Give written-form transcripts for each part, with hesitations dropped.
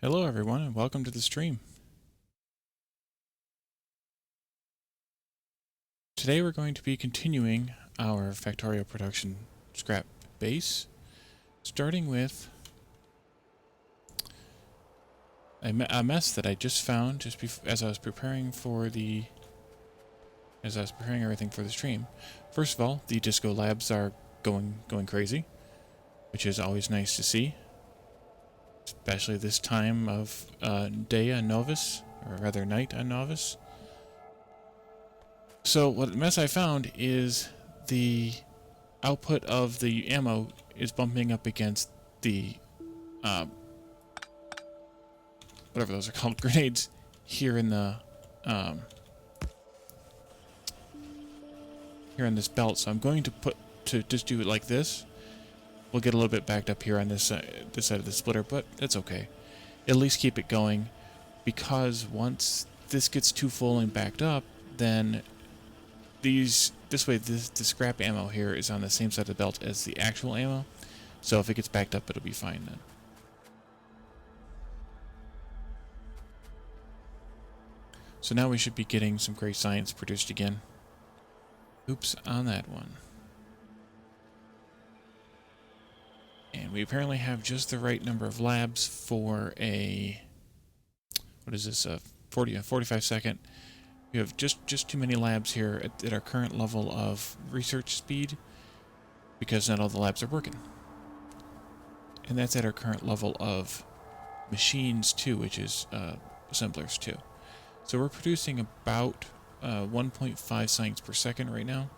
Hello everyone and welcome to the stream. Today we're going to be continuing our Factorio production scrap base, starting with a mess that I just found as I was preparing everything for the stream. First of all, the disco labs are going crazy, which is always nice to see, especially this time of day on Novus, or rather night on Novus. So what mess I found is the output of the ammo is bumping up against the whatever those are called, grenades here in the here on this belt. So I'm going to just do it like this. We'll get a little bit backed up here on this side of the splitter, but it's okay. At least keep it going, because once this gets too full and backed up, then the scrap ammo here is on the same side of the belt as the actual ammo. So if it gets backed up, it'll be fine then. So now we should be getting some great science produced again. Oops on that one. And we apparently have just the right number of labs for a... what is this? A 45 second. We have just too many labs here at our current level of research speed, because not all the labs are working. And that's at our current level of machines too, which is assemblers too. So we're producing about 1.5 science per second right now,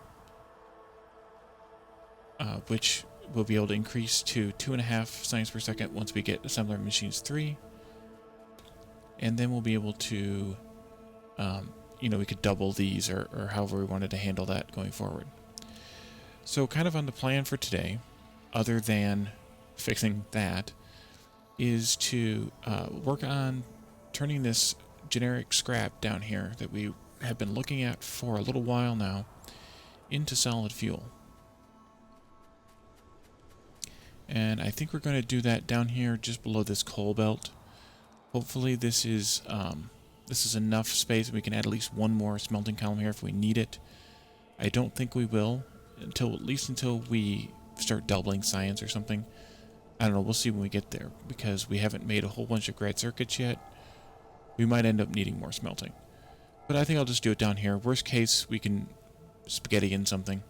which we'll be able to increase to 2.5 science per second once we get assembler machines 3. And then we'll be able to we could double these or however we wanted to handle that going forward. So kind of on the plan for today, other than fixing that, is to work on turning this generic scrap down here that we have been looking at for a little while now into solid fuel. And I think we're going to do that down here just below this coal belt. Hopefully this is enough space. We can add at least one more smelting column here if we need it. I don't think we will, at least until we start doubling science or something. I don't know, we'll see when we get there, because we haven't made a whole bunch of grad circuits yet. We might end up needing more smelting. But I think I'll just do it down here. Worst case, we can spaghetti in something.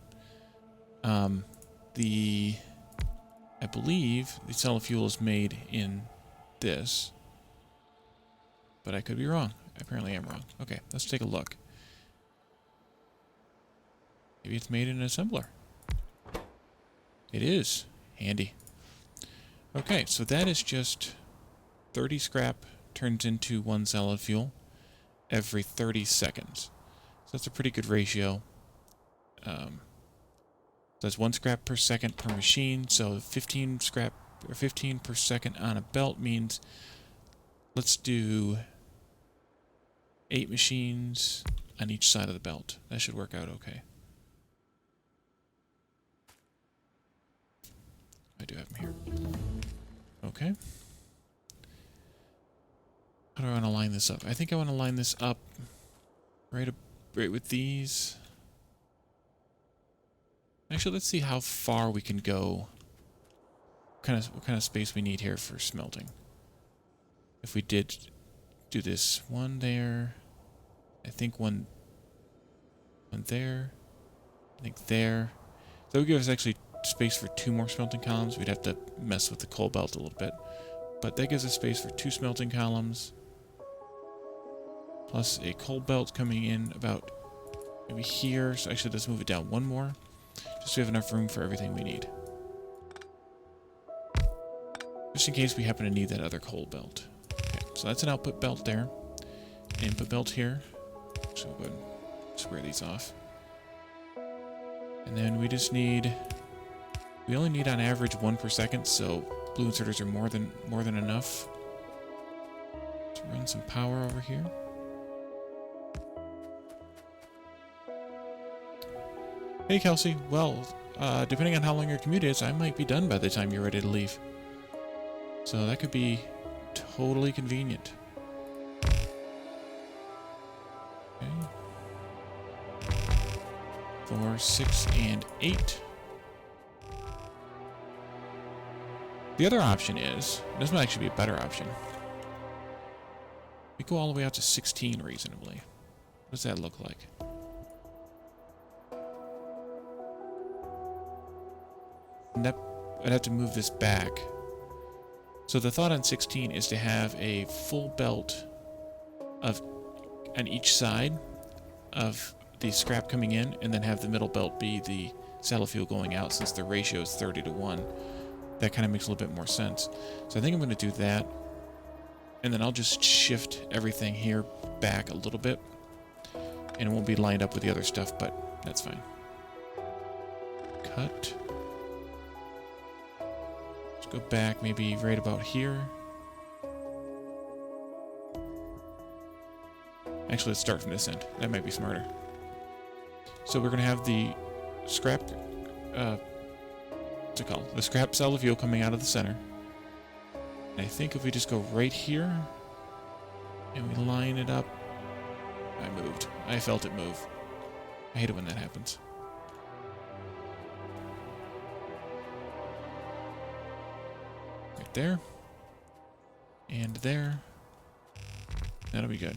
I believe the solid fuel is made in this, but I could be wrong. I apparently am wrong. Okay, let's take a look. Maybe it's made in an assembler. It is. Handy. Okay, so that is just 30 scrap turns into 1 solid fuel every 30 seconds. So that's a pretty good ratio. That's 1 scrap per second per machine, so 15 scrap or 15 per second on a belt means, let's do 8 machines on each side of the belt. That should work out okay. I do have them here. Okay. How do I want to line this up? I think I want to line this up right with these. Actually, let's see how far we can go. What kind of space we need here for smelting. If we did do this one there, I think one there, I think there. That would give us actually space for 2 more smelting columns. We'd have to mess with the coal belt a little bit, but that gives us space for 2 smelting columns, plus a coal belt coming in about maybe here. So actually, let's move it down 1 more, just so we have enough room for everything we need. Just in case we happen to need that other coal belt. Okay, so that's an output belt there. Input belt here. So we'll go ahead and square these off. And then we just need... we only need on average 1 per second, so blue inserters are more than enough. Let's run some power over here. Hey Kelsey, well, depending on how long your commute is, I might be done by the time you're ready to leave. So that could be Totally convenient. Okay. 4, 6, and 8. The other option is, this might actually be a better option. We go all the way out to 16 reasonably. What does that look like? I'd have to move this back. So the thought on 16 is to have a full belt of on each side of the scrap coming in, and then have the middle belt be the saddle fuel going out, since the ratio is 30-1. That kind of makes a little bit more sense. So I think I'm going to do that, and then I'll just shift everything here back a little bit, and it won't be lined up with the other stuff, but that's fine. Cut. Let's go back maybe right about here. Actually, let's start from this end. That might be smarter. So we're going to have the scrap, what's it called? The scrap saddle fuel coming out of the center. And I think if we just go right here, and we line it up. I moved. I felt it move. I hate it when that happens. Right there. And there. That'll be good.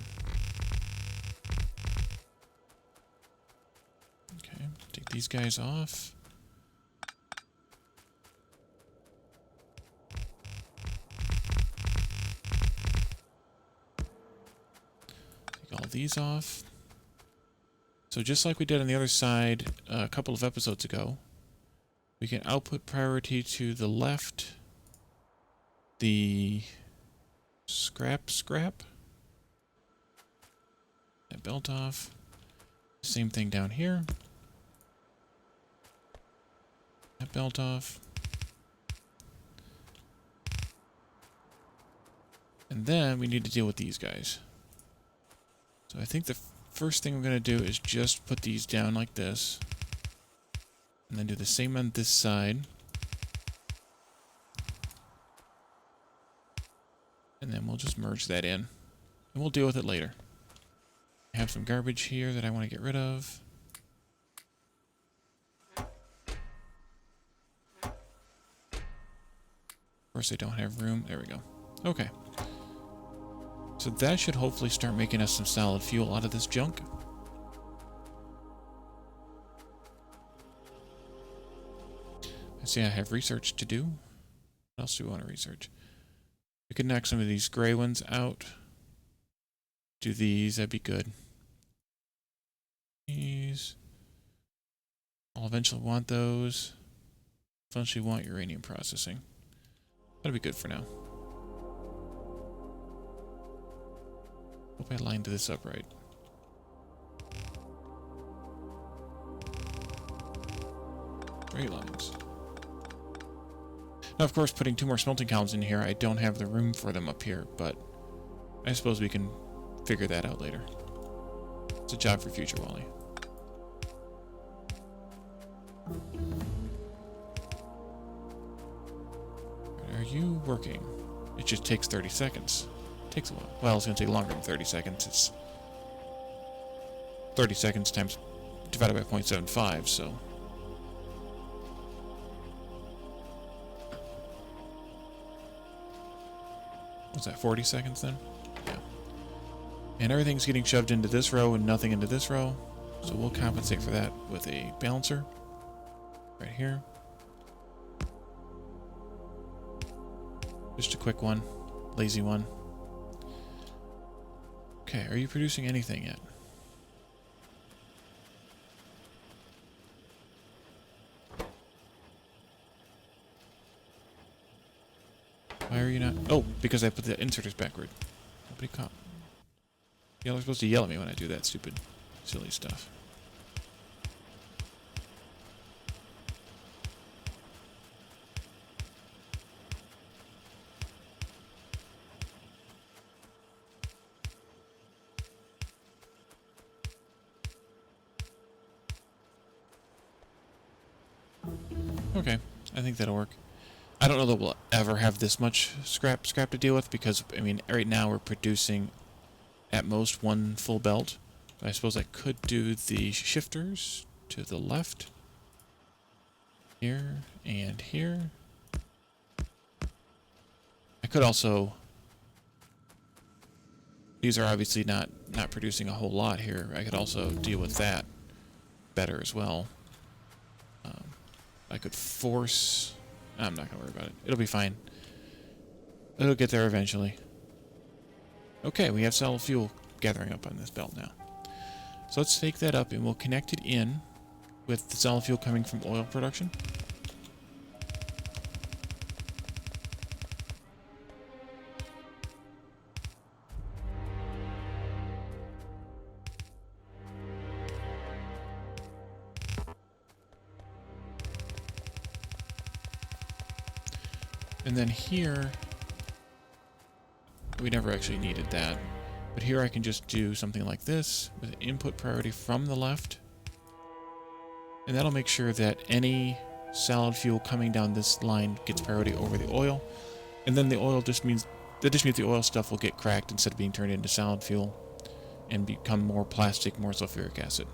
Okay, take these guys off. Take all these off. So just like we did on the other side a couple of episodes ago, we can output priority to the left, the scrap. That belt off. Same thing down here. That belt off. And then we need to deal with these guys. So I think the first thing we're going to do is just put these down like this. And then do the same on this side. And then we'll just merge that in. And we'll deal with it later. I have some garbage here that I want to get rid of. Of course, I don't have room. There we go. Okay. So that should hopefully start making us some solid fuel out of this junk. I see I have research to do. What else do we want to research? We could knock some of these gray ones out. Do these, that'd be good. These. I'll eventually want those. Eventually want uranium processing. That'll be good for now. Hope I lined this up right. Straight lines. Now, of course, putting 2 more smelting columns in here, I don't have the room for them up here, but I suppose we can figure that out later. It's a job for future Wally. Are you working? It just takes 30 seconds. Takes a while. Well, it's going to take longer than 30 seconds. It's 30 seconds times divided by 0.75, so... What's that, 40 seconds then? Yeah. And everything's getting shoved into this row and nothing into this row. So we'll compensate for that with a balancer. Right here. Just a quick one. Lazy one. Okay, are you producing anything yet? Why are you not? Oh, because I put the inserters backward. Nobody caught. Y'all are supposed to yell at me when I do that stupid, silly stuff. Okay, I think that'll work. I don't know that we'll ever have this much scrap to deal with because, I mean, right now we're producing at most one full belt. I suppose I could do the shifters to the left. Here and here. I could also... These are obviously not producing a whole lot here. I could also deal with that better as well. I could force... I'm not going to worry about it. It'll be fine. It'll get there eventually. Okay, we have solid fuel gathering up on this belt now. So let's take that up and we'll connect it in with the solid fuel coming from oil production. And then here, we never actually needed that. But here I can just do something like this with input priority from the left. And that'll make sure that any solid fuel coming down this line gets priority over the oil. And then the oil just means the oil stuff will get cracked instead of being turned into solid fuel and become more plastic, more sulfuric acid.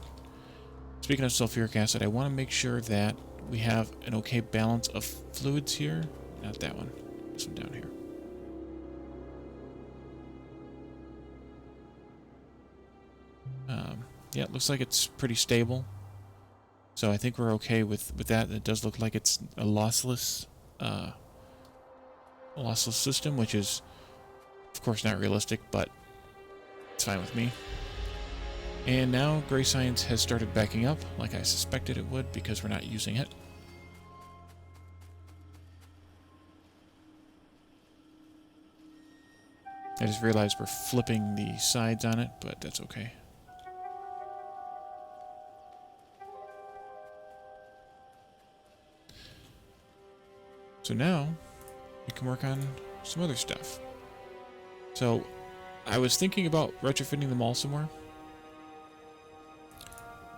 Speaking of sulfuric acid, I want to make sure that we have an okay balance of fluids here. Not that one. This one down here. Yeah, it looks like it's pretty stable. So I think we're okay with that. It does look like it's a lossless system, which is, of course, not realistic, but it's fine with me. And now Gray Science has started backing up, like I suspected it would, because we're not using it. I just realized we're flipping the sides on it, but that's okay. So now, we can work on some other stuff. So, I was thinking about retrofitting them all somewhere.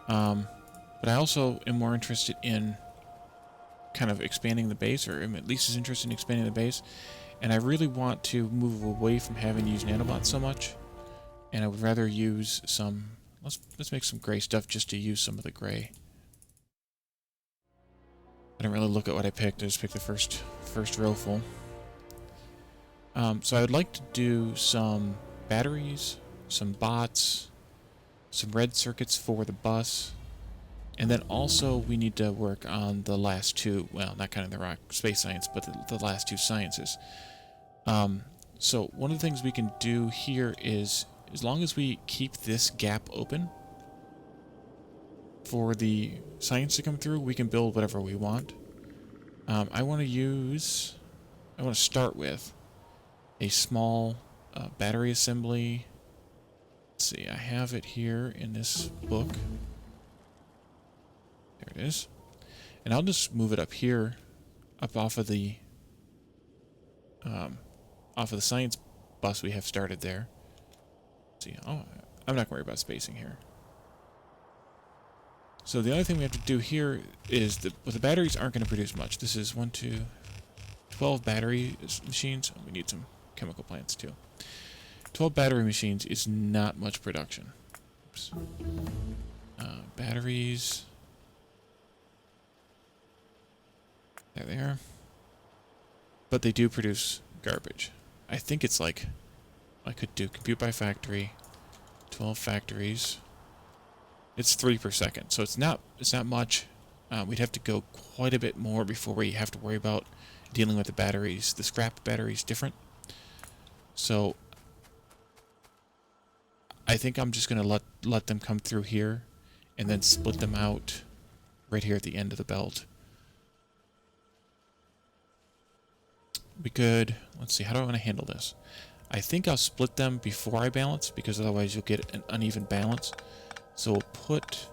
But I also am more interested in kind of expanding the base, or am at least as interested in expanding the base. And I really want to move away from having to use nanobots so much. And I would rather use some... Let's make some gray stuff just to use some of the gray. I didn't really look at what I picked. I just picked the first row full. So I would like to do some batteries, some bots, some red circuits for the bus, and then also we need to work on the last two, well, not kind of the rock space science, but the last two sciences. So one of the things we can do here is, as long as we keep this gap open for the science to come through, we can build whatever we want. I want to start with a small battery assembly. Let's see, I have it here in this book. There it is. And I'll just move it up here, up off of the science bus we have started there. Let's see, oh, I'm not worried about spacing here. So the only thing we have to do here is the batteries aren't going to produce much. This is 12 battery machines. We need some chemical plants too. 12 battery machines is not much production. Oops. Batteries. There they are. But they do produce garbage. I think it's like, I could do compute by factory, 12 factories. It's 3 per second, so it's not much. We'd have to go quite a bit more before we have to worry about dealing with the batteries. The scrap batteries different. So I think I'm just gonna let them come through here and then split them out right here at the end of the belt. We could, let's see, how do I want to handle this? I think I'll split them before I balance, because otherwise you'll get an uneven balance. So we'll put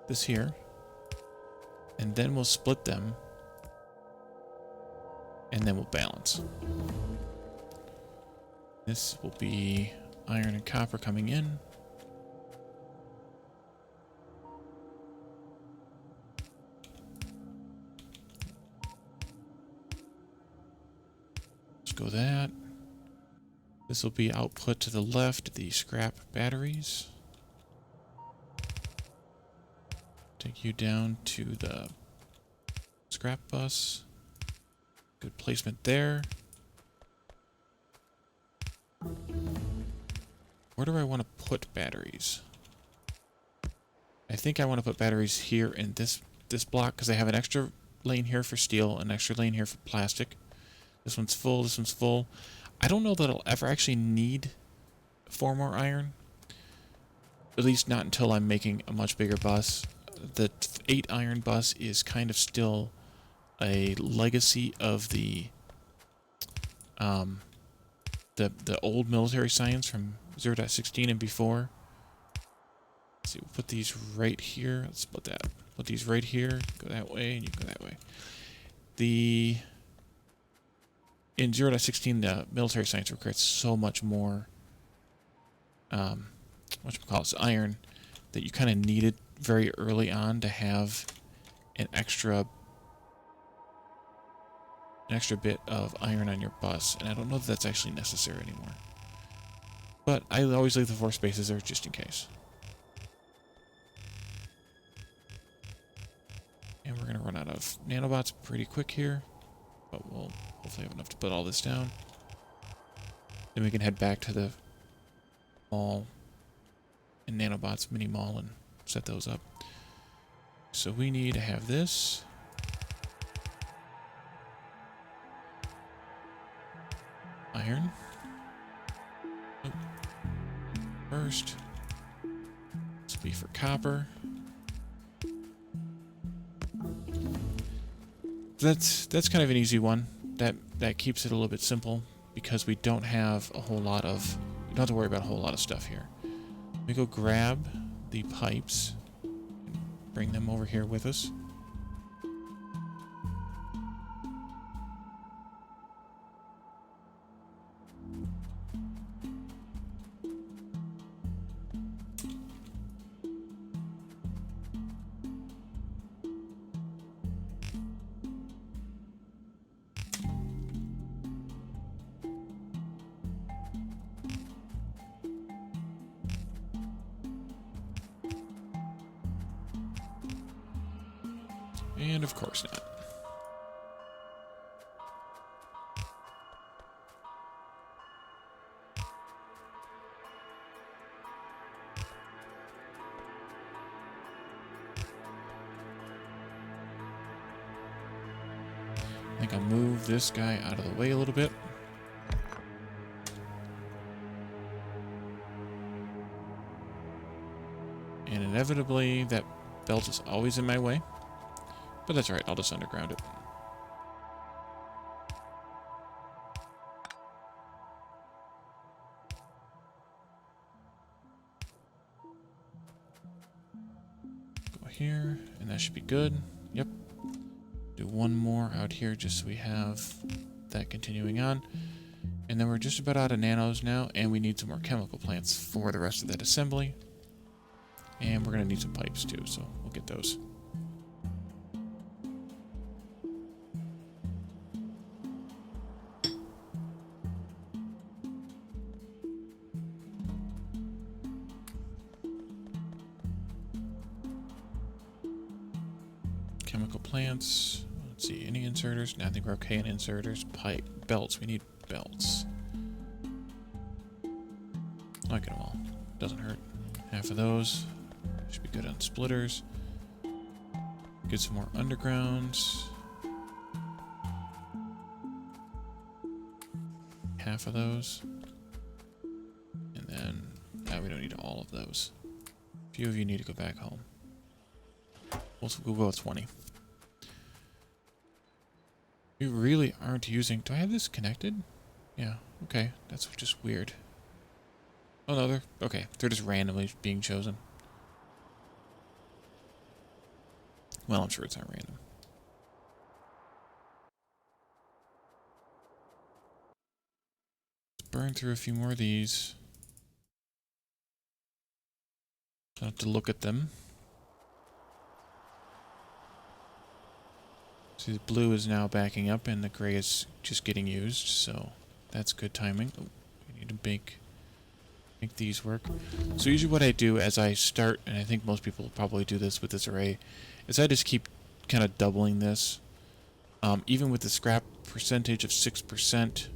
this here, and then we'll split them, and then we'll balance. This will be iron and copper coming in. go that. This will be output to the left, the scrap batteries. Take you down to the scrap bus. Good placement there. Where do I want to put batteries? I think I want to put batteries here in this block because I have an extra lane here for steel, an extra lane here for plastic. This one's full, this one's full. I don't know that I'll ever actually need 4 more iron. At least not until I'm making a much bigger bus. The 8 iron bus is kind of still a legacy of the old military science from 0.16 and before. Let's see, we'll put these right here. Let's split that. Put these right here. Go that way, and you go that way. In 0.16, the military science requires so much more iron that you kind of needed very early on to have an extra bit of iron on your bus, and I don't know if that's actually necessary anymore. But I always leave the 4 spaces there just in case. And we're going to run out of nanobots pretty quick here, but we'll hopefully have enough to put all this down. Then we can head back to the mall and nanobots mini mall and set those up. So we need to have this. Iron. Oh. First. This will be for copper. That's kind of an easy one. That keeps it a little bit simple because we don't have a whole lot of, we don't have to worry about a whole lot of stuff here. Let me go grab the pipes and bring them over here with us. And of course not. I think I'll move this guy out of the way a little bit. And inevitably, that belt is always in my way. But that's alright, I'll just underground it. Go here, and that should be good. Yep. Do one more out here just so we have that continuing on. And then we're just about out of nanos now, and we need some more chemical plants for the rest of that assembly. And we're going to need some pipes too, so we'll get those. Chemical plants. Let's see, any inserters? No, I think we're okay in inserters. Pipe. Belts. We need belts. I'll get them all. Doesn't hurt. Half of those. Should be good on splitters. Get some more undergrounds. Half of those. And then, we don't need all of those. A few of you need to go back home. We'll go with 20. We really aren't using... Do I have this connected? Yeah, okay. That's just weird. Oh no, they're just randomly being chosen. Well, I'm sure it's not random. Let's burn through a few more of these. I'll have to look at them. See, the blue is now backing up and the gray is just getting used, so That's good timing. Oh, we need to make these work. So usually what I do as I start, and I think most people probably do this with this array, is I just keep kind of doubling this. Even with the scrap percentage of 6%,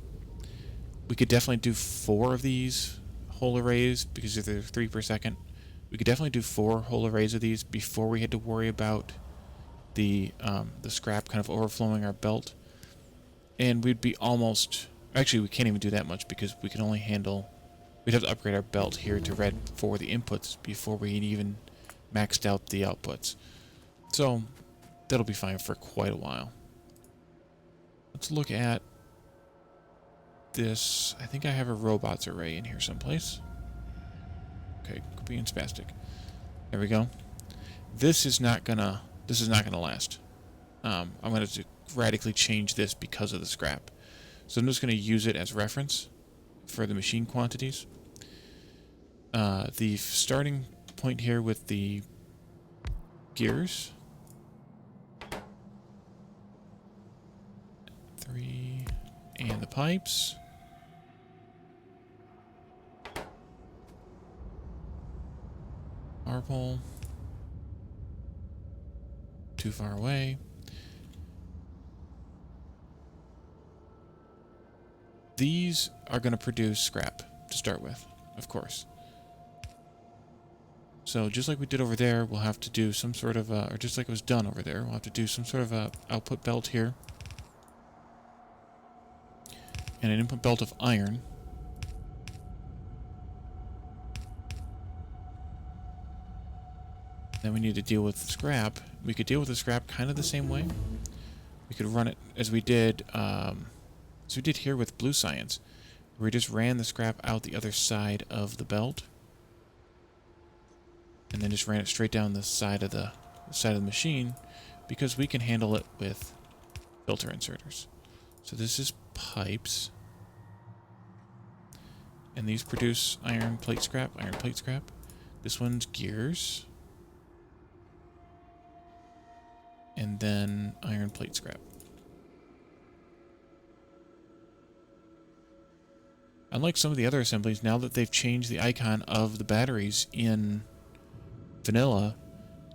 we could definitely do 4 of these whole arrays, because if they're 3 per second, we could definitely do 4 whole arrays of these before we had to worry about the scrap kind of overflowing our belt. And we'd be almost... Actually, we can't even do that much, because we can only handle... We'd have to upgrade our belt here to red for the inputs before we even maxed out the outputs. So, that'll be fine for quite a while. Let's look at this. I think I have a robots array in here someplace. Okay, being spastic. There we go. This is not gonna last. I'm gonna have to radically change this because of the scrap. So I'm just gonna use it as reference for the machine quantities. The starting point here with the gears. 3, and the pipes. Power pole. Too far away. These are going to produce scrap to start with, of course. So just like we did over there, we'll have to do some sort of, or just like it was done over there, we'll have to do some sort of a output belt here. And an input belt of iron. Then we need to deal with the scrap. We could deal with the scrap kind of the same way. We could run it as we did here with blue science, where we just ran the scrap out the other side of the belt, and then just ran it straight down the side of the machine, because we can handle it with filter inserters. So this is pipes, and these produce iron plate scrap, iron plate scrap. This one's gears, and then iron plate scrap. Unlike some of the other assemblies, now that they've changed the icon of the batteries in vanilla,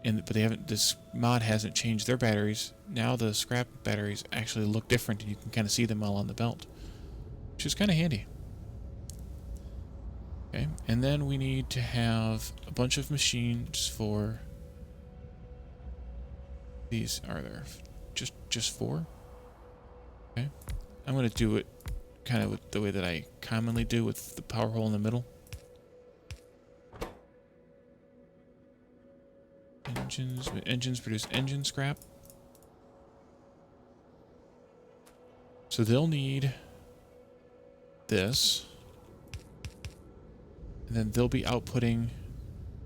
but they haven't. This mod hasn't changed their batteries. Now the scrap batteries actually look different, and you can kind of see them all on the belt, which is kind of handy. Okay, and then we need to have a bunch of machines for these. Are there just 4? Okay, I'm going to do it kind of with the way that I commonly do, with the power hole in the middle. Engines produce engine scrap. So they'll need this. And then they'll be outputting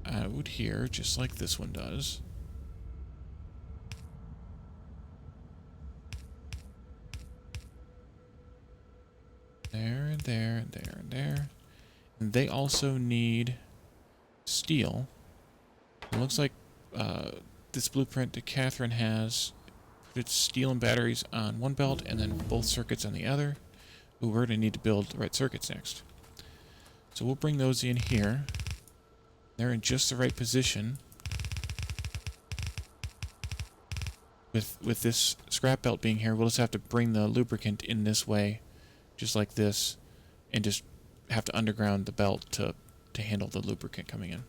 out here, just like this one does. There, and there, and there, and there. And they also need steel. It looks like this blueprint that Catherine has puts steel and batteries on one belt and then both circuits on the other. Ooh, we're going to need to build the right circuits next. So we'll bring those in here. They're in just the right position. With this scrap belt being here, we'll just have to bring the lubricant in this way, just like this, and just have to underground the belt to handle the lubricant coming in.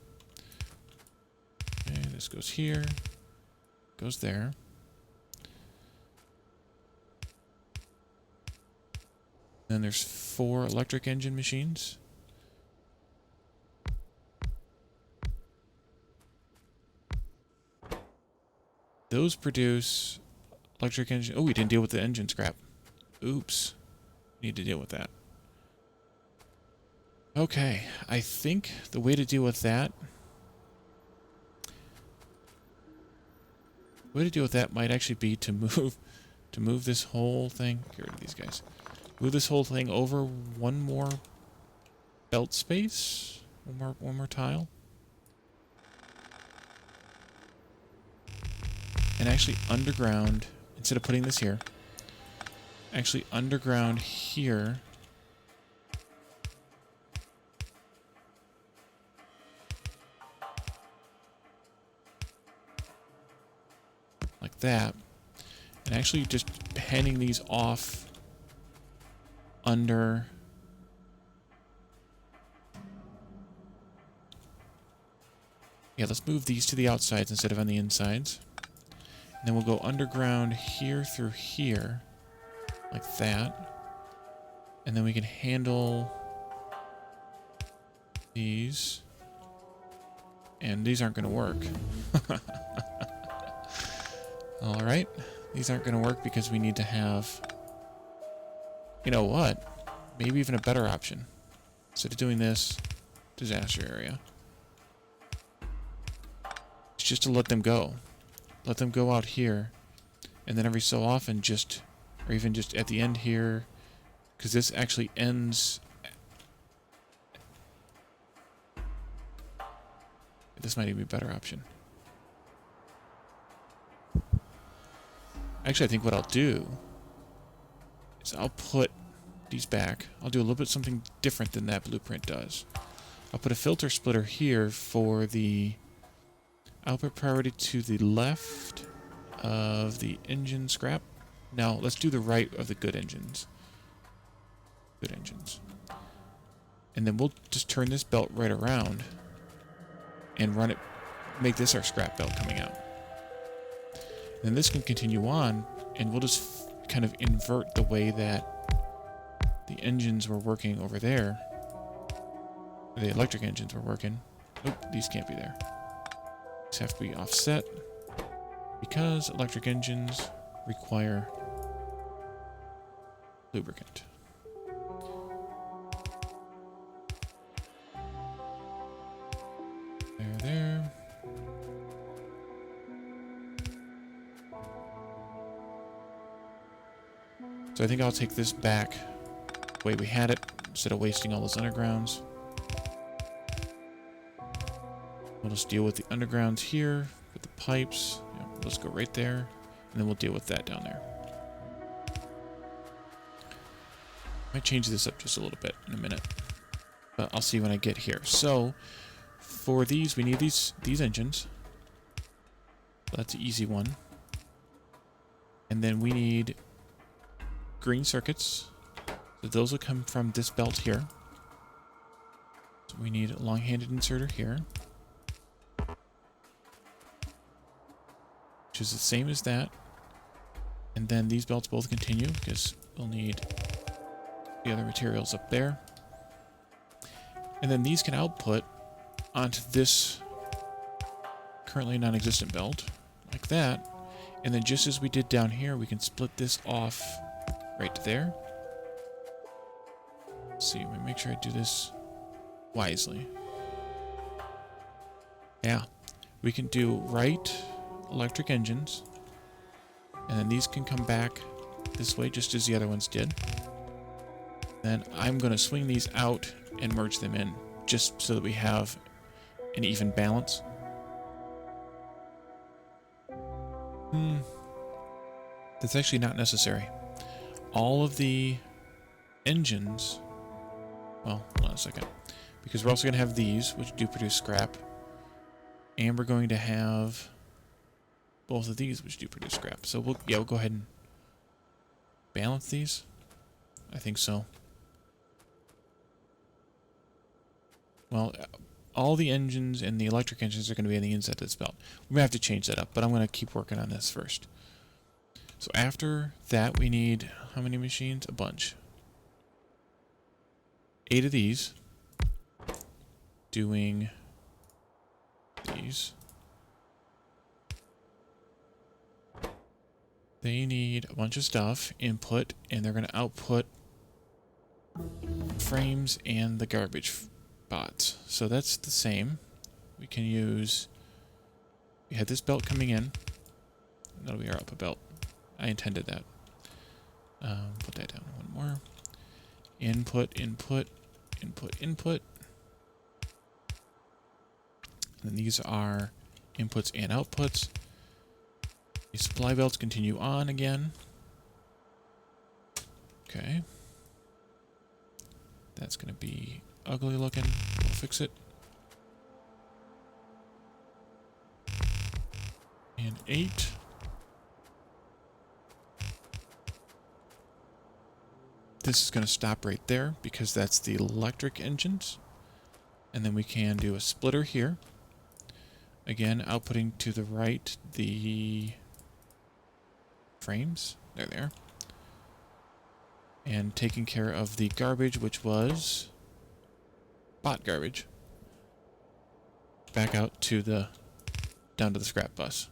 Okay, this goes here, goes there. Then there's 4 electric engine machines. Those produce electric engine. Oh, we didn't deal with the engine scrap. Oops. Need to deal with that. Okay, I think the way to deal with that... might actually be to move this whole thing... Get rid of these guys. Move this whole thing over one more belt space. One more tile. And actually underground, instead of putting this here, actually underground here that. And actually just handing these off under... Yeah, let's move these to the outsides instead of on the insides. And then we'll go underground here through here, like that. And then we can handle these. And these aren't going to work. Alright. These aren't going to work because we need to have... You know what? Maybe even a better option. Instead of doing this, disaster area. It's just to let them go. Let them go out here. And then every so often just... Or even just at the end here. Because this actually ends... This might even be a better option. Actually, I think what I'll do is I'll put these back. I'll do a little bit something different than that blueprint does. I'll put a filter splitter here for the output priority to the left of the engine scrap. Now, let's do the right of the good engines. Good engines. And then we'll just turn this belt right around and run it, make this our scrap belt coming out. Then this can continue on, and we'll just kind of invert the way that the engines were working over there. The electric engines were working. Nope, these can't be there. These have to be offset because electric engines require lubricant. There. So I think I'll take this back the way we had it, instead of wasting all those undergrounds. We'll just deal with the undergrounds here, with the pipes. Yeah, let's go right there, and then we'll deal with that down there. Might change this up just a little bit in a minute, but I'll see when I get here. So, for these, we need these engines. That's an easy one. And then we need green circuits. So those will come from this belt here. So we need a long-handed inserter here, which is the same as that. And then these belts both continue because we'll need the other materials up there. And then these can output onto this currently non-existent belt, like that. And then just as we did down here, we can split this off right there. Let's see, let me make sure I do this wisely. Yeah, we can do right electric engines, and then these can come back this way just as the other ones did. Then I'm going to swing these out and merge them in, just so that we have an even balance. That's actually not necessary. All of the engines... Well, hold on a second. Because we're also going to have these, which do produce scrap. And we're going to have both of these, which do produce scrap. So we'll go ahead and balance these. I think so. Well, all the engines and the electric engines are going to be on the inside of this belt. We're going to have to change that up, but I'm going to keep working on this first. So after that, we need how many machines? A bunch. 8 of these. Doing these. They need a bunch of stuff, input, and they're going to output frames and the garbage bots. So that's the same. We can use... We had this belt coming in. That'll be our output belt. I intended that. Put that down one more. Input, input, input, input. And then these are inputs and outputs. The supply belts continue on again. Okay. That's going to be ugly looking. We'll fix it. And 8. This is going to stop right there because that's the electric engines. And then we can do a splitter here. Again, outputting to the right the frames. There they are. And taking care of the garbage, which was bot garbage. Back out to down to the scrap bus.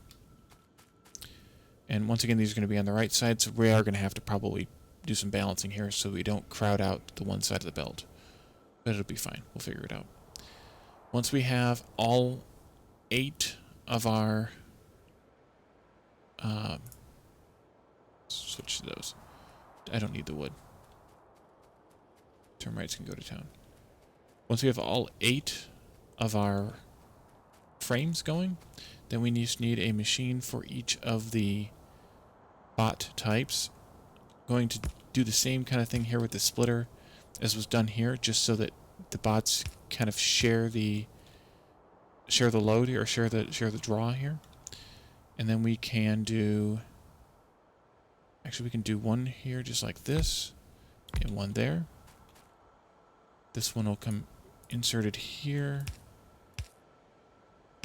And once again, these are going to be on the right side, so we are going to have to probably do some balancing here so we don't crowd out the one side of the belt. But it'll be fine. We'll figure it out. Once we have all 8 of our... switch to those. I don't need the wood. Termites can go to town. Once we have all 8 of our frames going, then we just need a machine for each of the bot types. Going to do the same kind of thing here with the splitter as was done here, just so that the bots kind of share the load here, or share the draw here. And then we can do, actually we can do one here just like this, and one there. This one will come inserted here.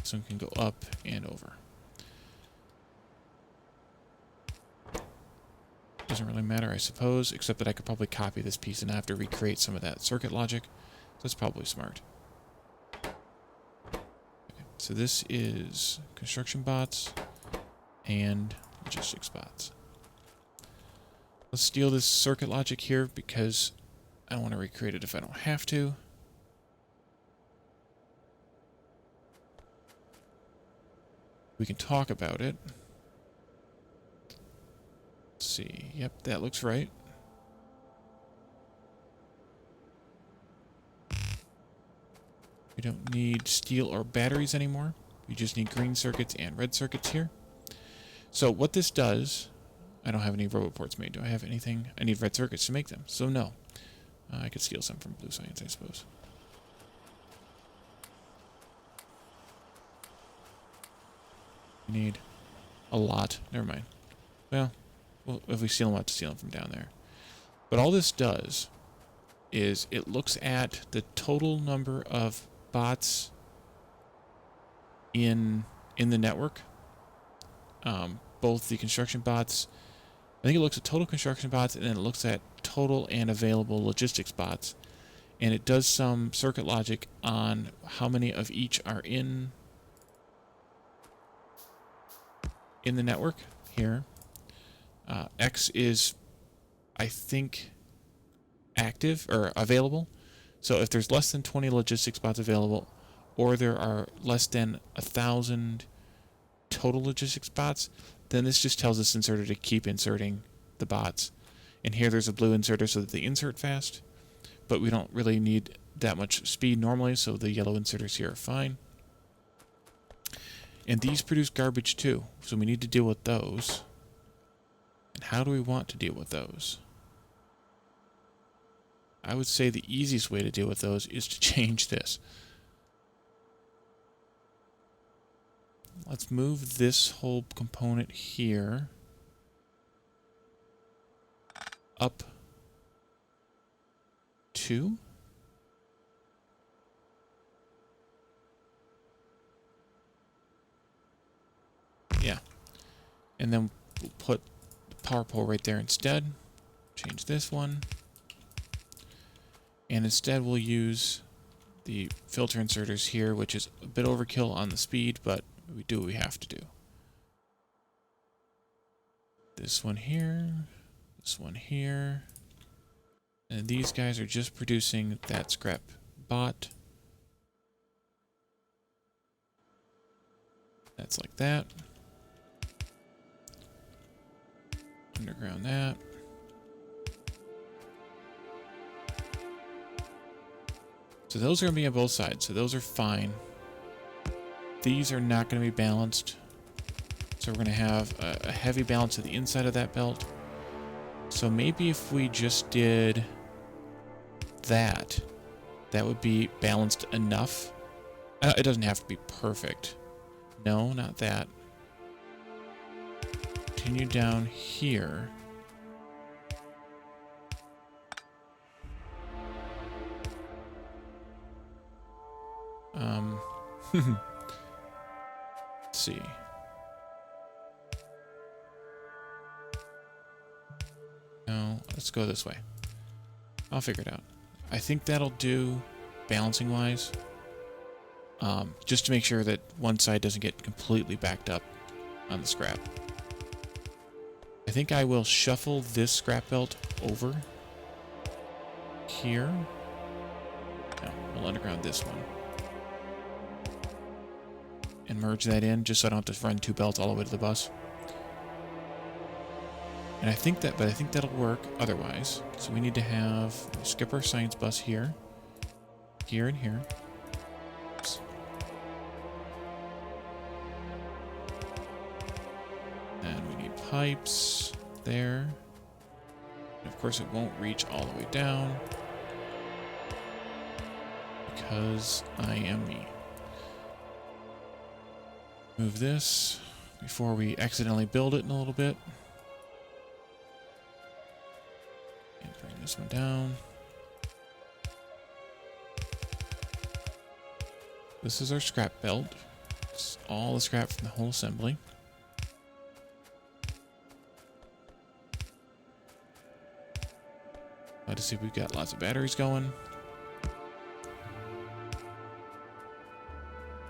This one can go up and over. Doesn't really matter, I suppose, except that I could probably copy this piece and I have to recreate some of that circuit logic. That's probably smart. Okay, so this is construction bots and logistics bots. Let's steal this circuit logic here because I don't want to recreate it if I don't have to. We can talk about it. Let's see. Yep, that looks right. We don't need steel or batteries anymore. We just need green circuits and red circuits here. So what this does, I don't have any roboports made. Do I have anything? I need red circuits to make them. So no. I could steal some from Blue Science, I suppose. We need a lot. Never mind. Well, if we steal them, we'll have to steal them from down there. But all this does is it looks at the total number of bots in the network. Both the construction bots, I think it looks at total construction bots, and then it looks at total and available logistics bots. And it does some circuit logic on how many of each are in the network here. X is, I think, active or available. So if there's less than 20 logistics bots available, or there are less than 1,000 total logistics bots, then this just tells this inserter to keep inserting the bots. And here there's a blue inserter so that they insert fast, but we don't really need that much speed normally, so the yellow inserters here are fine. And these produce garbage too, so we need to deal with those. And how do we want to deal with those? I would say the easiest way to deal with those is to change this. Let's move this whole component here up 2. Yeah. And then we'll put the power pole right there instead. Change this one. And instead we'll use the filter inserters here, which is a bit overkill on the speed, but we do what we have to do. This one here, this one here. And these guys are just producing that scrap bot. That's like that. Underground that. So those are going to be on both sides, so those are fine. These are not going to be balanced. So we're going to have a heavy balance to the inside of that belt. So maybe if we just did that, that would be balanced enough. It doesn't have to be perfect. No, not that. Continue down here. Let's see. No, let's go this way. I'll figure it out. I think that'll do balancing-wise. Just to make sure that one side doesn't get completely backed up on the scrap. I think I will shuffle this scrap belt over here. No, we'll underground this one. And merge that in, just so I don't have to run two belts all the way to the bus. And I think that'll work otherwise. So we need to have skip our science bus here. Here and here. Oops. And we need pipes there. And of course it won't reach all the way down. Because I am me. Move this before we accidentally build it in a little bit. And bring this one down. This is our scrap belt. It's all the scrap from the whole assembly. Glad to see we've got lots of batteries going.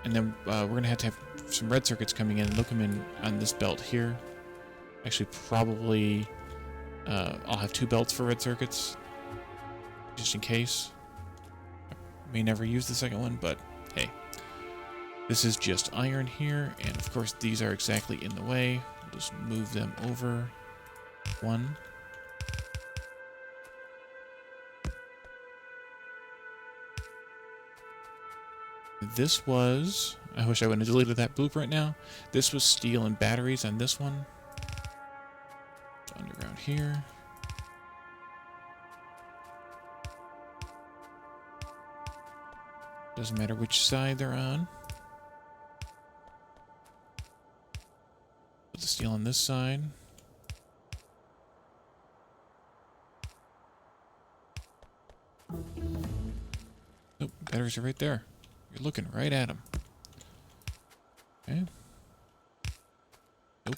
And then we're going to have some red circuits coming in. They'll come in on this belt here. Actually, probably I'll have two belts for red circuits, just in case. I may never use the second one, but hey. This is just iron here, and of course these are exactly in the way. We'll just move them over one. This was, I wish I wouldn't have deleted that blueprint now. This was steel and batteries on this one. Underground here. Doesn't matter which side they're on. Put the steel on this side. Nope, batteries are right there. You're looking right at them. Okay. Nope.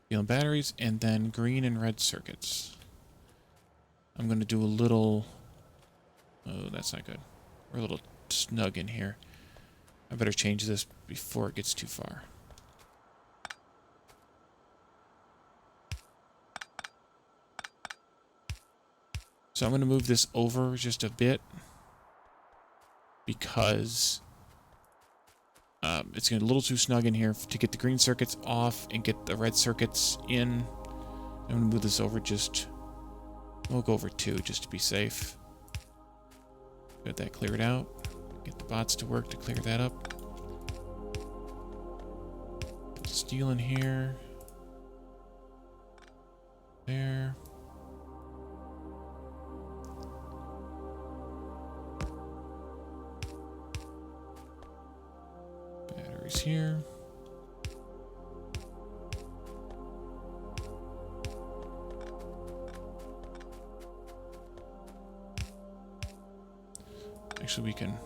Steel and batteries, and then green and red circuits. I'm going to do a little... Oh, that's not good. We're a little snug in here. I better change this before it gets too far. So I'm going to move this over just a bit because it's going to be a little too snug in here to get the green circuits off and get the red circuits in. I'm going to move this over just... We'll go over 2 just to be safe. Get that cleared out. Get the bots to work to clear that up. Put steel in here. There. Batteries here. Actually, we can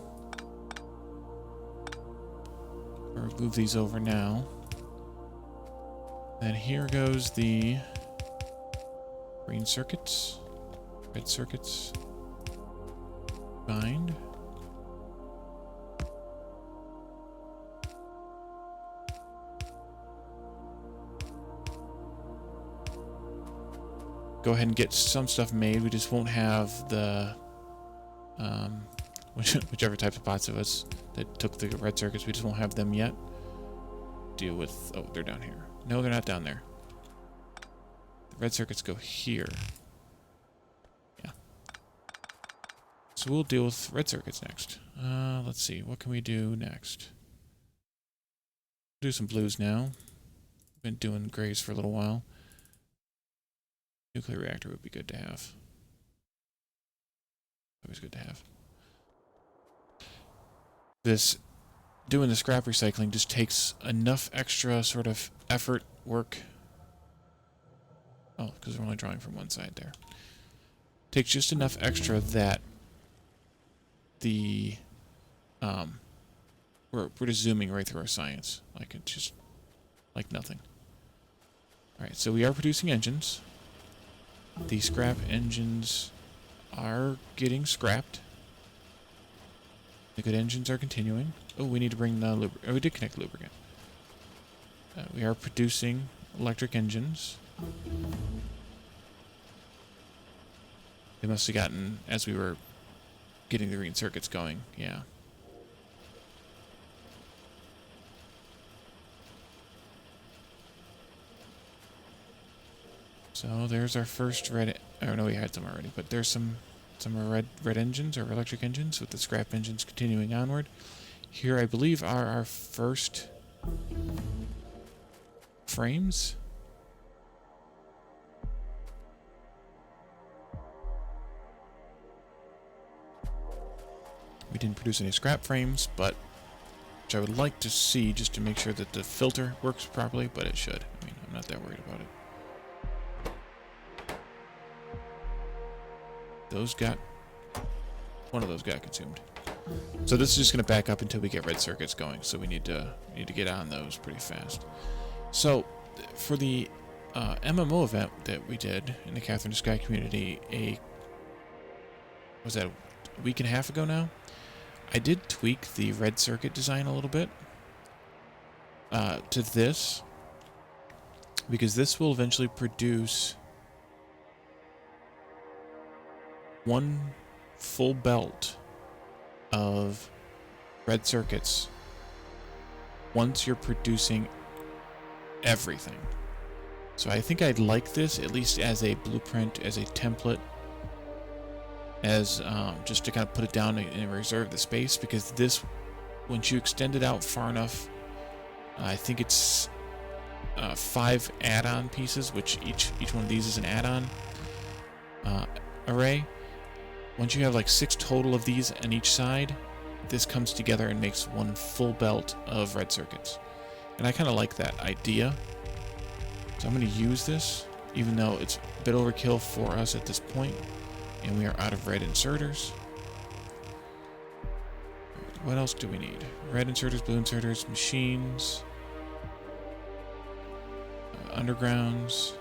move these over now. Then here goes the green circuits, red circuits, bind. Go ahead and get some stuff made. We just won't have the whichever types of bots of us that took the red circuits, we just won't have them yet. Deal with... Oh, they're down here. No, they're not down there. The red circuits go here. Yeah. So we'll deal with red circuits next. Let's see. What can we do next? Do some blues now. Been doing grays for a little while. Nuclear reactor would be good to have. Always good to have. Doing the scrap recycling just takes enough extra sort of effort, work. Oh, because we're only drawing from one side there. Takes just enough extra that the we're just zooming right through our science. Like it's just like nothing. Alright, so we are producing engines. The scrap engines are getting scrapped. The good engines are continuing. Oh, we need to bring the lubricant. Oh, we did connect the lubricant. We are producing electric engines. They must have gotten as we were getting the green circuits going. Yeah. So there's our first red. Oh no, we had some already, but there's some red engines or electric engines with the scrap engines continuing onward. Here, I believe, are our first frames. We didn't produce any scrap frames, but which I would like to see just to make sure that the filter works properly, but it should. I mean, I'm not that worried about it. One of those got consumed. So this is just going to back up until we get red circuits going. So we need to get on those pretty fast. So for the MMO event that we did in the Catherine Sky community, was that a week and a half ago now? I did tweak the red circuit design a little bit to this, because this will eventually produce one full belt of red circuits once you're producing everything. So I think I'd like this at least as a blueprint, as a template, as just to kind of put it down and reserve the space, because this, once you extend it out far enough, I think it's 5 add-on pieces, which each one of these is an add-on array. Once you have like 6 total of these on each side, this comes together and makes one full belt of red circuits. And I kind of like that idea. So I'm going to use this, even though it's a bit overkill for us at this point, and we are out of red inserters. What else do we need? Red inserters, blue inserters, machines, undergrounds.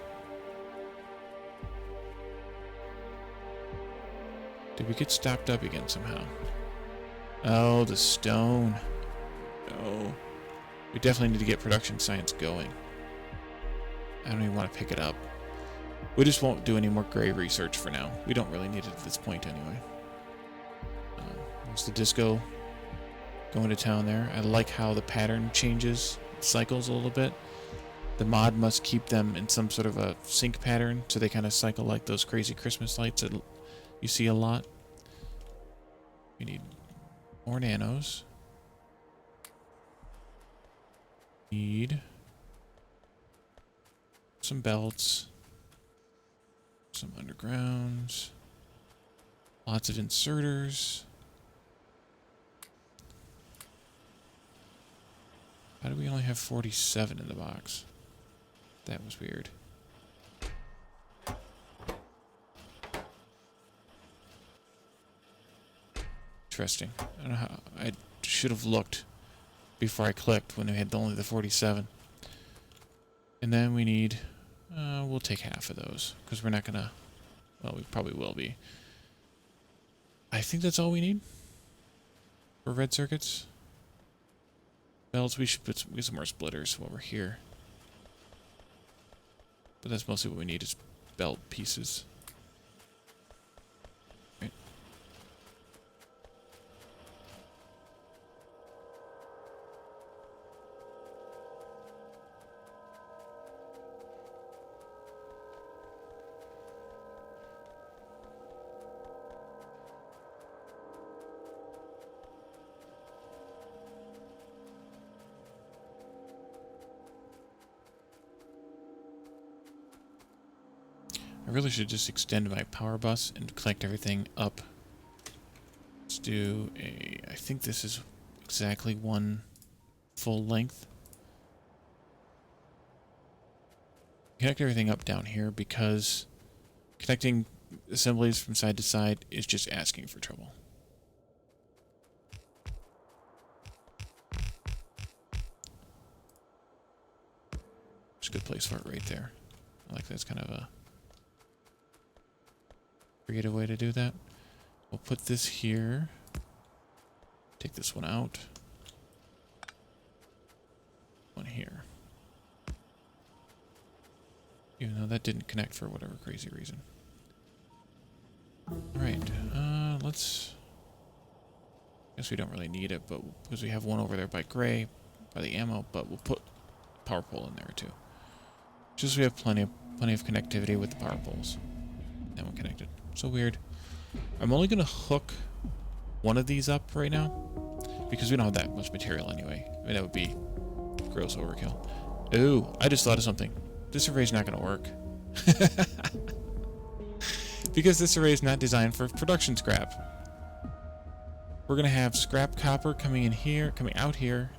Did we get stopped up again somehow? Oh, the stone. No. We definitely need to get production science going. I don't even want to pick it up. We just won't do any more gray research for now. We don't really need it at this point anyway. There's the disco going to town there. I like how the pattern changes, cycles a little bit. The mod must keep them in some sort of a sync pattern, so they kind of cycle like those crazy Christmas lights that you see a lot. We need more nanos. Need some belts. Some undergrounds. Lots of inserters. How do we only have 47 in the box? That was weird. Interesting. I don't know how. I should have looked before I clicked when we had only the 47. And then we need. We'll take half of those because we're not gonna. Well, we probably will be. I think that's all we need for red circuits. Belts. We should get some more splitters while we're here. But that's mostly what we need is belt pieces. Right. I really should just extend my power bus and connect everything up. Let's do a... I think this is exactly one full length. Connect everything up down here because connecting assemblies from side to side is just asking for trouble. a good place for it right there. I like that's kind of a creative way to do that. We'll put this here. Take this one out. One here. Even though that didn't connect for whatever crazy reason. Alright, let's... Guess we don't really need it, but because we have one over there by gray, by the ammo, but we'll put power pole in there too. Just so we have plenty of connectivity with the power poles. That one connected. So weird. I'm only gonna hook one of these up right now, because we don't have that much material anyway. I mean, that would be gross overkill. Ooh, I just thought of something. This array's not gonna work. Because this array is not designed for production scrap. We're gonna have scrap copper coming in here, coming out here.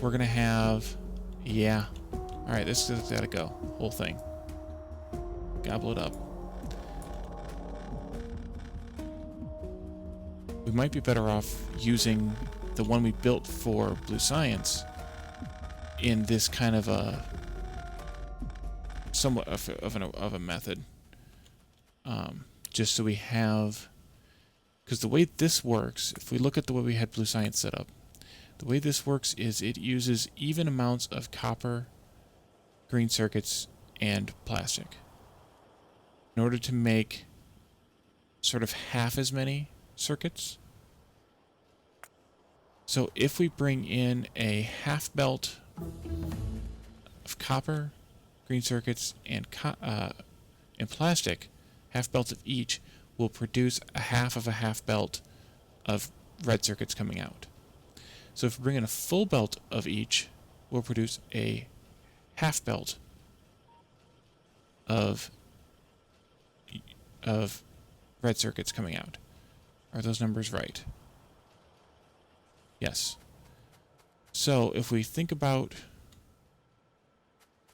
We're gonna have, yeah. All right, this has gotta go. Whole thing. Gobble it up. We might be better off using the one we built for Blue Science in this kind of a somewhat of a method. Just so we have, because the way this works, if we look at the way we had Blue Science set up, the way this works is it uses even amounts of copper, green circuits, and plastic in order to make sort of half as many circuits. So if we bring in a half belt of copper, green circuits, and plastic, half belt of each will produce a half belt of red circuits coming out. So if we bring in a full belt of each, we'll produce a half belt of red circuits coming out. Are those numbers right? Yes. So if we think about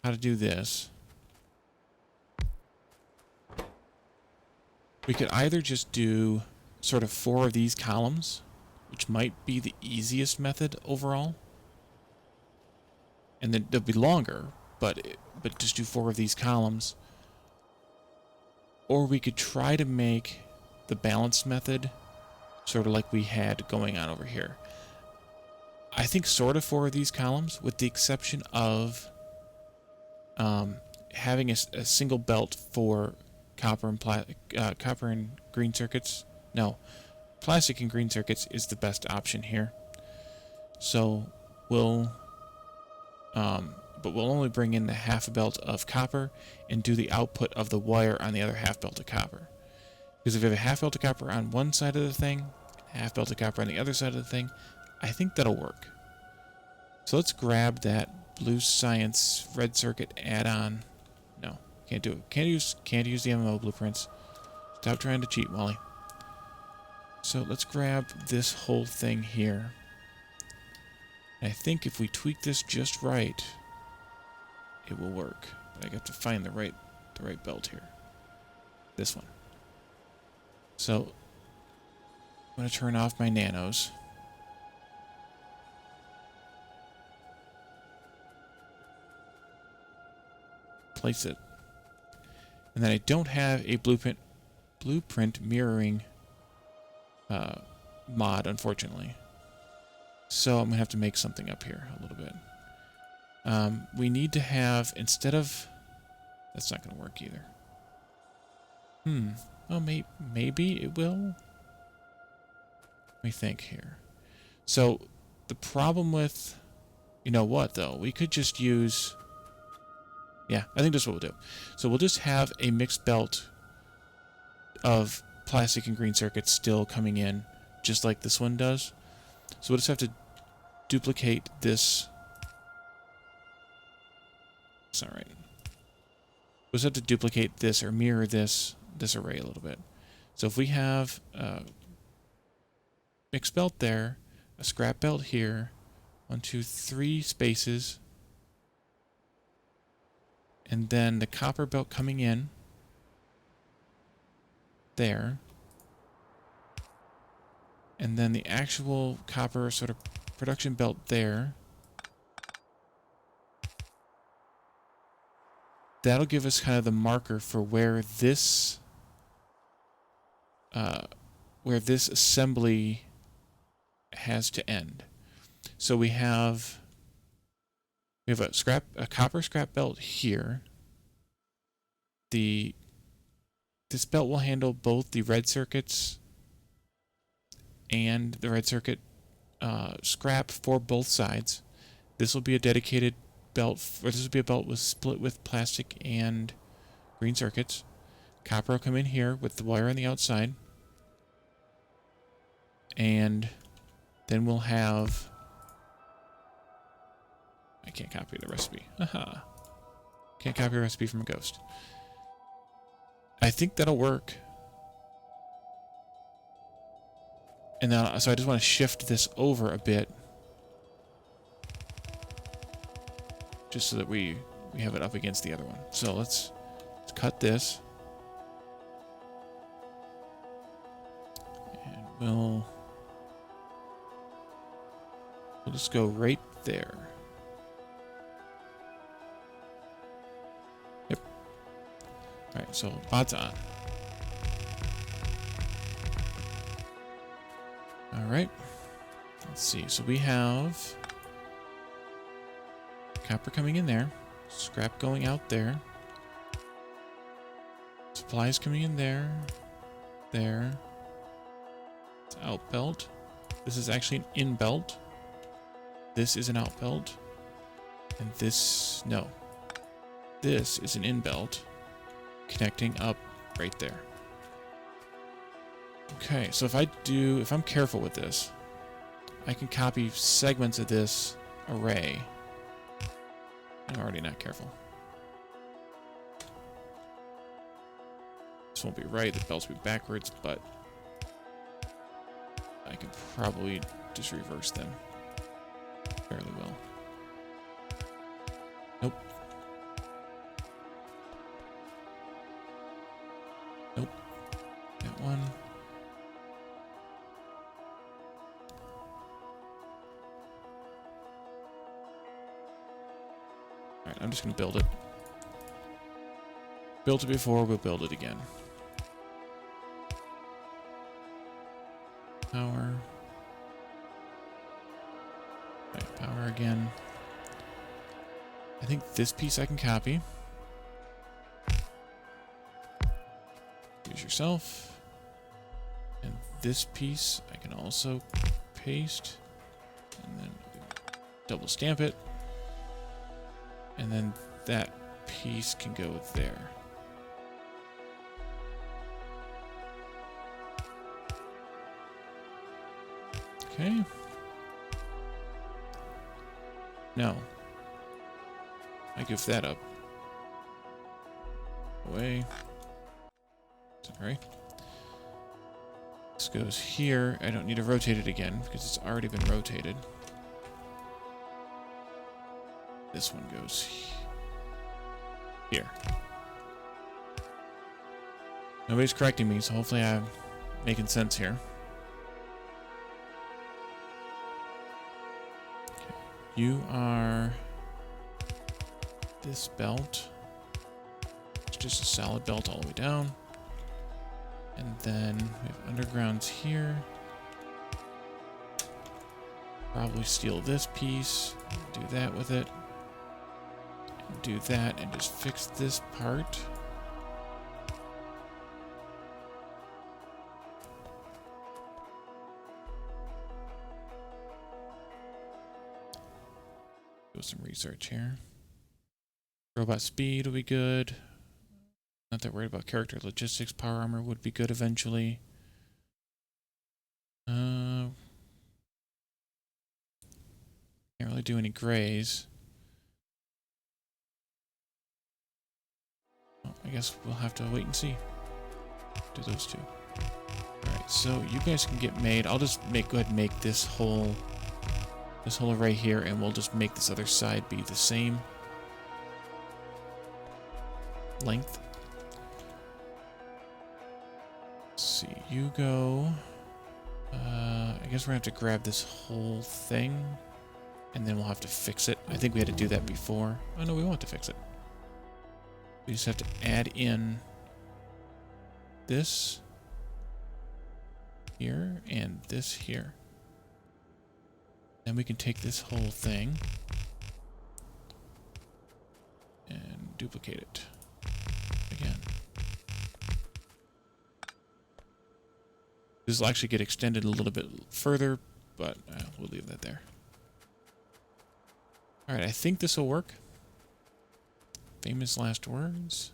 how to do this, we could either just do sort of 4 of these columns, which might be the easiest method overall. And then they'll be longer, but just do 4 of these columns. Or we could try to make the balanced method sort of like we had going on over here. I think sort of 4 of these columns, with the exception of having a single belt for copper and green circuits. No, plastic and green circuits is the best option here. So we'll only bring in the half belt of copper and do the output of the wire on the other half belt of copper. Because if you have a half belt of copper on one side of the thing, half belt of copper on the other side of the thing, I think that'll work. So let's grab that Blue Science red circuit add-on. No, can't do it. Can't use the MMO blueprints. Stop trying to cheat, Wally. So let's grab this whole thing here. And I think if we tweak this just right, it will work. But I have to find the right belt here. This one. So I'm going to turn off my nanos. Place it. And then I don't have a blueprint mirroring mod, unfortunately. So I'm going to have to make something up here a little bit. We need to have, instead of... That's not going to work either. Oh, maybe it will? Let me think here. So, the problem with... You know what, though? We could just use... Yeah, I think that's what we'll do. So we'll just have a mixed belt of plastic and green circuits still coming in, just like this one does. So we'll just have to duplicate this. That's not right. We'll just have to duplicate this or mirror this array a little bit. So if we have a mixed belt there, a scrap belt here, 1, 2, 3 spaces, and then the copper belt coming in there, and then the actual copper sort of production belt there. That'll give us kind of the marker for where this assembly has to end. So we have a copper scrap belt here. This belt will handle both the red circuits and the red circuit scrap for both sides. This will be a dedicated belt, or this will be a belt with split with plastic and green circuits. Copper will come in here with the wire on the outside. And then we'll have... I can't copy the recipe. Aha. Can't copy a recipe from a ghost. I think that'll work. And now, so I just want to shift this over a bit. Just so that we have it up against the other one. So let's cut this. And we'll just go right there. Yep. Alright, so bod's on. Alright. Let's see. So we have copper coming in there. Scrap going out there. Supplies coming in there. There. It's out belt. This is actually an in belt. This is an out belt. And this, no. This is an in belt connecting up right there. Okay, so if I'm careful with this, I can copy segments of this array. I'm already not careful. This won't be right, the belts will be backwards, but I can probably just reverse them fairly well. Nope. Nope. That one. Alright, I'm just going to build it. Built it before, we'll build it again. Power. Right, power again. I think this piece I can copy. Use yourself. And this piece I can also paste. And then double stamp it. And then that piece can go there. Okay. No. I goofed that up. Away. Sorry. This goes here. I don't need to rotate it again because it's already been rotated. This one goes here. Nobody's correcting me, so hopefully I'm making sense here. Okay. You are this belt. It's just a solid belt all the way down. And then we have undergrounds here. Probably steal this piece, do that with it. Do that and just fix this part. Do some research here. Robot speed will be good. Not that worried about character logistics. Power armor would be good eventually. Can't really do any grays. I guess we'll have to wait and see. Do those two. Alright, so you guys can get made. I'll just go ahead and make this whole array here, and we'll just make this other side be the same length. Let's see, you go. I guess we're going to have to grab this whole thing, and then we'll have to fix it. I think we had to do that before. Oh, no, we won't have to fix it. We just have to add in this here and this here. Then we can take this whole thing and duplicate it again. This will actually get extended a little bit further, but we'll leave that there. Alright, I think this will work. Famous last words.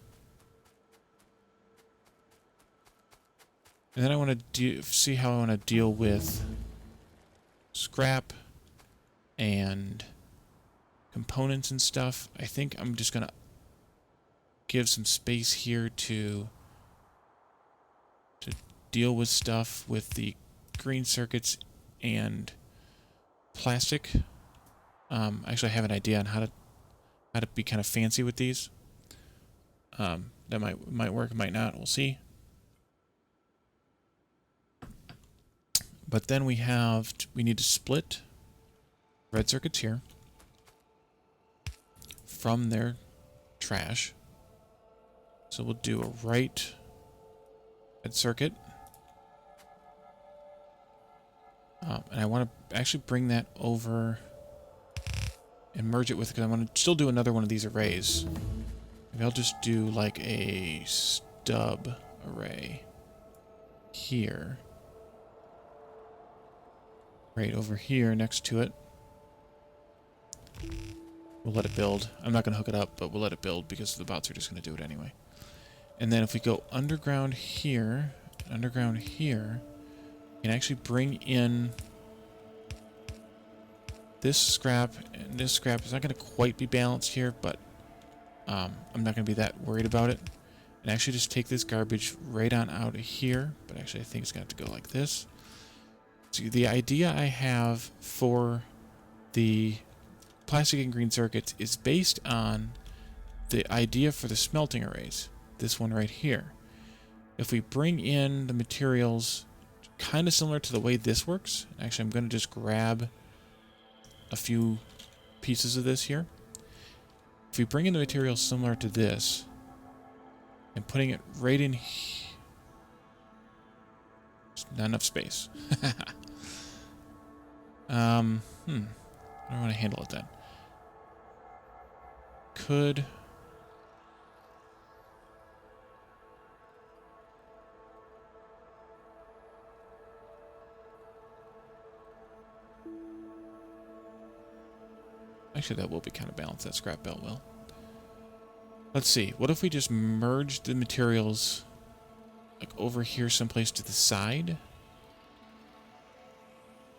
And then I want to see how I want to deal with scrap and components and stuff. I think I'm just going to give some space here to deal with stuff with the green circuits and plastic. Actually, I have an idea on how to be kind of fancy with these. That might work, might not. We'll see. But then we need to split red circuits here from their trash. So we'll do a right red circuit. And I want to actually bring that over and merge it with, because I want to still do another one of these arrays. Maybe I'll just do like a stub array here. Right over here next to it. We'll let it build. I'm not going to hook it up, but we'll let it build because the bots are just going to do it anyway. And then if we go underground here, underground here, we can actually bring in this scrap and this scrap. It's not going to quite be balanced here, but I'm not going to be that worried about it. And actually just take this garbage right on out of here, but actually I think it's going to have to go like this. So the idea I have for the plastic and green circuits is based on the idea for the smelting arrays. This one right here. If we bring in the materials kind of similar to the way this works, actually I'm going to just grab a few pieces of this here. If we bring in the materials similar to this and putting it right in here, not enough space. How do I want to handle it then? Could... Actually, that will be kind of balanced. That scrap belt will. Let's see. What if we just merge the materials like over here someplace to the side?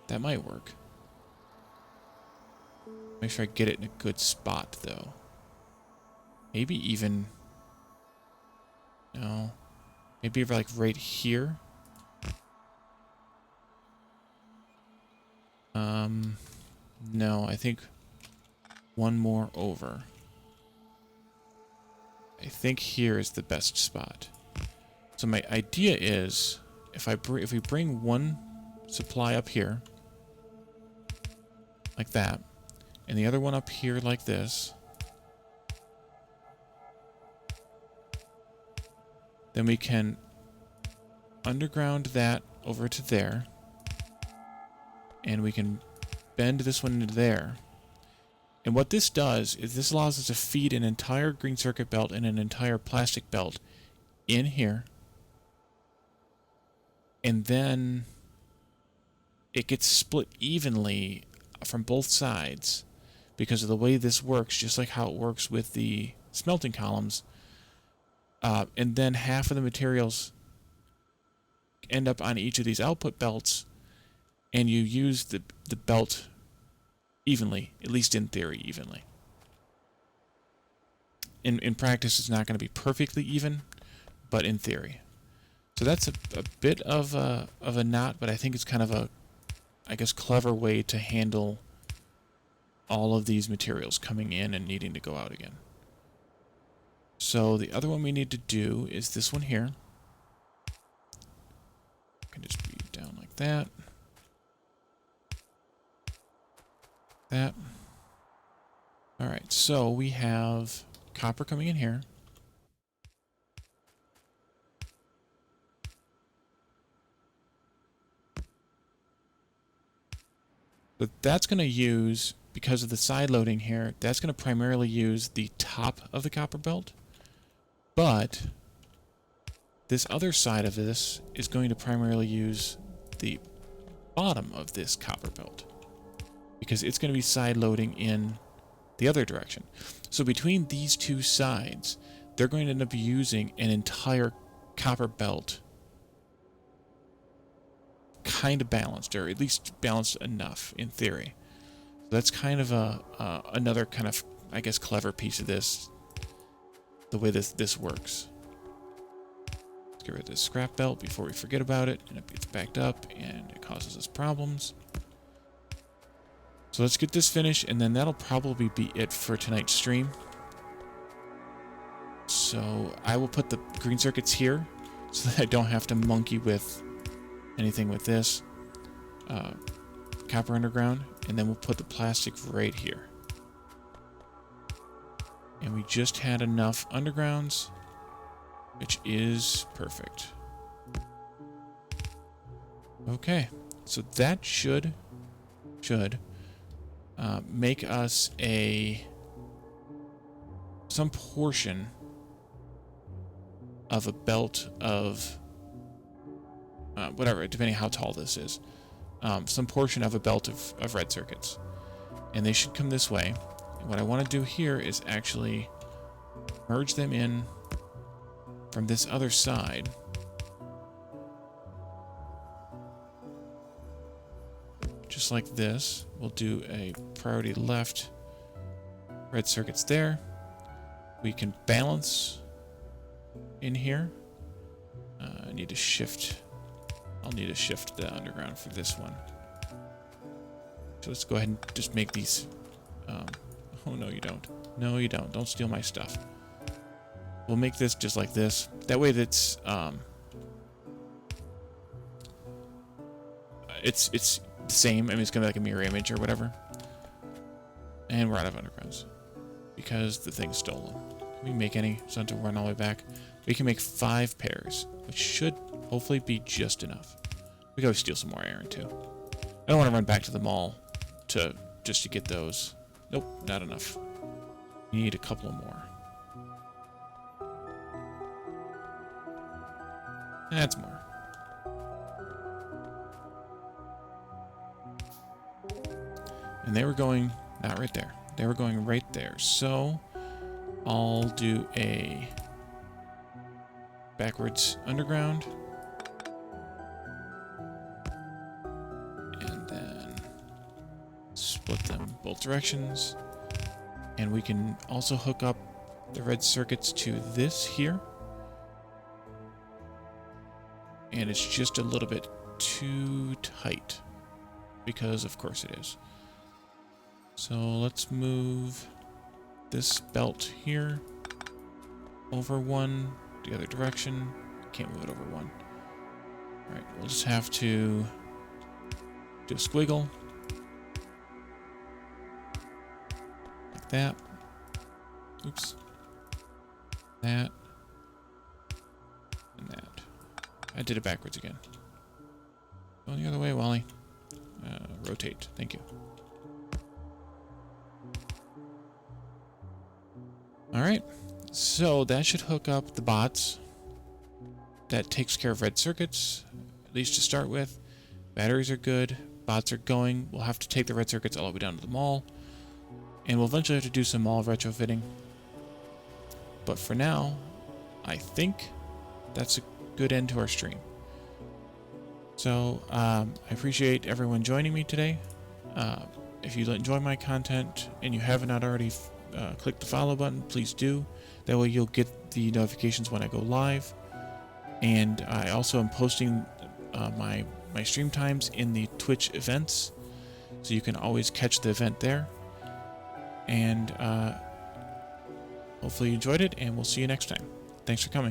That might work. Make sure I get it in a good spot, though. Maybe even... No. Maybe like right here. No, I think one more over. I think here is the best spot. So my idea is, if we bring one supply up here, like that, and the other one up here like this, then we can underground that over to there, and we can bend this one into there. And what this does is this allows us to feed an entire green circuit belt and an entire plastic belt in here. And then it gets split evenly from both sides because of the way this works, just like how it works with the smelting columns. And then half of the materials end up on each of these output belts, and you use the belt evenly, at least in theory, evenly. In practice, it's not going to be perfectly even, but in theory. So that's a bit of a knot, but I think it's kind of a, I guess, clever way to handle all of these materials coming in and needing to go out again. So the other one we need to do is this one here. Can just be down like that. That. Alright, so we have copper coming in here. But that's going to use, because of the side loading here, that's going to primarily use the top of the copper belt. But this other side of this is going to primarily use the bottom of this copper belt, because it's going to be side loading in the other direction. So between these two sides, they're going to end up using an entire copper belt kind of balanced, or at least balanced enough in theory. So that's kind of another kind of, I guess, clever piece of this, the way this works. Let's get rid of this scrap belt before we forget about it, and it gets backed up and it causes us problems. So let's get this finished, and then that'll probably be it for tonight's stream. So I will put the green circuits here so that I don't have to monkey with anything with this copper underground, and then we'll put the plastic right here. And we just had enough undergrounds, which is perfect. Okay, so that should make us some portion of a belt of whatever, depending how tall this is, some portion of a belt of red circuits, and they should come this way. And what I want to do here is actually merge them in from this other side. Just like this. We'll do a priority left red circuits there. We can balance in here. I need to shift. I'll need to shift the underground for this one. So let's go ahead and just make these. Oh, no, you don't. No, you don't. Don't steal my stuff. We'll make this just like this. That way that's it's the same. I mean, it's gonna be like a mirror image or whatever. And we're out of undergrounds because the thing's stolen. Can we make any? So to run all the way back. We can make 5 pairs, which should hopefully be just enough. We gotta steal some more iron too. I don't want to run back to the mall just to get those. Nope, not enough. We need a couple more. That's more. And they were going, not right there. They were going right there. So I'll do a backwards underground. And then split them both directions. And we can also hook up the red circuits to this here. And it's just a little bit too tight, because of course it is. So let's move this belt here over one, the other direction. Can't move it over one. Alright, we'll just have to do a squiggle. Like that. Oops. That. And that. I did it backwards again. Go the other way, Wally. Rotate. Thank you. Alright. So that should hook up the bots. That takes care of red circuits, at least to start with. Batteries are good. Bots are going. We'll have to take the red circuits all the way down to the mall. And we'll eventually have to do some mall retrofitting. But for now, I think that's a good end to our stream. So I appreciate everyone joining me today. If you enjoy my content and you haven't already clicked the follow button, please do. That way you'll get the notifications when I go live. And I also am posting my stream times in the Twitch events, so you can always catch the event there. And hopefully you enjoyed it, and we'll see you next time. Thanks for coming.